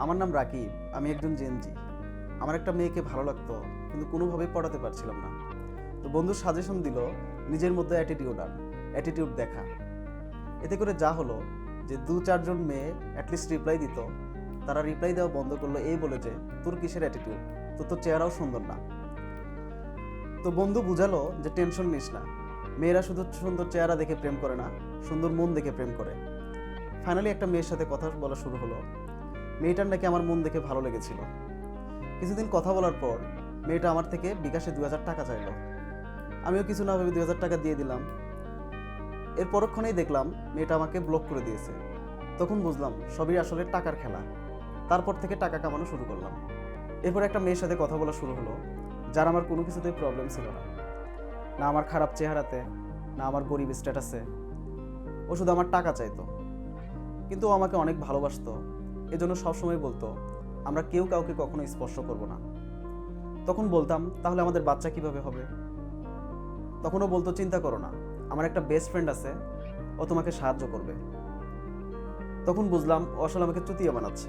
আমার নাম রাকিব, আমি একজন জেনজি। আমার একটা মেয়েকে ভালো লাগতো, কিন্তু কোনোভাবেই পড়াতে পারছিলাম না। তো বন্ধু সাজেশন দিল নিজের মধ্যে অ্যাটিটিউড দেখা। এতে করে যা হলো যে 2-4 জন মেয়ে অ্যাটলিস্ট রিপ্লাই দিত, তারা রিপ্লাই দেওয়া বন্ধ করলো এই বলে যে তোর কিসের অ্যাটিটিউড, তোর চেহারাও সুন্দর না। তো বন্ধু বুঝালো যে টেনশন নিস না, মেয়েরা শুধু সুন্দর চেহারা দেখে প্রেম করে না, সুন্দর মন দেখে প্রেম করে। ফাইনালি একটা মেয়ের সাথে কথা বলা শুরু হলো। মেয়েটার নাকি আমার মন দেখে ভালো লেগেছিল। কিছুদিন কথা বলার পর মেয়েটা আমার থেকে বিকাশে 2000 টাকা চাইলো। আমিও কিছু না ভেবে 2000 টাকা দিয়ে দিলাম। এর পরক্ষণেই দেখলাম মেয়েটা আমাকে ব্লক করে দিয়েছে। তখন বুঝলাম সবই আসলে টাকার খেলা। তারপর থেকে টাকা কামানো শুরু করলাম। এরপর একটা মেয়ের সাথে কথা বলা শুরু হলো, যার আমার কোনো কিছুতেই প্রবলেম ছিল না, না আমার খারাপ চেহারাতে, না আমার গরিব স্ট্যাটাসে। ও শুধু আমার টাকা চাইতো, কিন্তু ও আমাকে অনেক ভালোবাসতো। এজন্য সবসময় বলতো আমরা কেউ কাউকে কখনো স্পর্শ করব না। তখন বলতাম তাহলে আমাদের বাচ্চা কিভাবে হবে? তখনও বলতো চিন্তা করো না, আমার একটা বেস্ট ফ্রেন্ড আছে, ও তোমাকে সাহায্য করবে। তখন বুঝলাম ও আসলে আমাকে চুতিয়া বানাচ্ছে।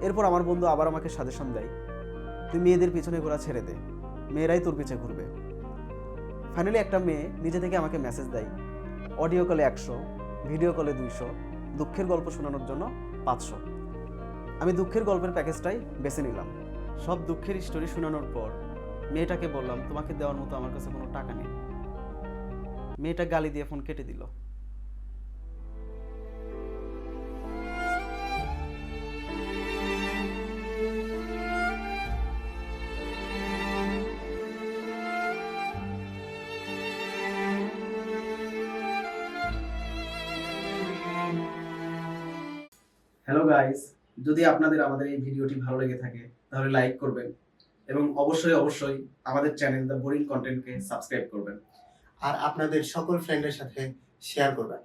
এরপর আমার বন্ধু আবার আমাকে সাজেশন দেয়, তুই মেয়েদের পিছনে ঘোরা ছেড়ে দে, মেয়েরাই তোর পিছে ঘুরবে। ফাইনালি একটা মেয়ে নিজে থেকে আমাকে মেসেজ দেয়, অডিও কলে 100, ভিডিও কলে 200, দুঃখের গল্প শোনানোর জন্য 500। আমি দুঃখের গল্পের প্যাকেজটাই বেছে নিলাম। সব দুঃখের স্টোরি শোনানোর পর মেয়েটাকে বললাম তোমাকে দেওয়ার মতো আমার কাছে কোনো টাকা নেই। মেয়েটা গালি দিয়ে ফোন কেটে দিল। হ্যালো গাইস, যদি আপনাদের আমাদের এই ভিডিওটি ভালো লেগে থাকে তাহলে লাইক করবেন এবং অবশ্যই আমাদের চ্যানেল দ্য বোরিং কন্টেন্টকে সাবস্ক্রাইব করবেন। আর আপনাদের সকল ফ্রেন্ডের সাথে শেয়ার করবেন।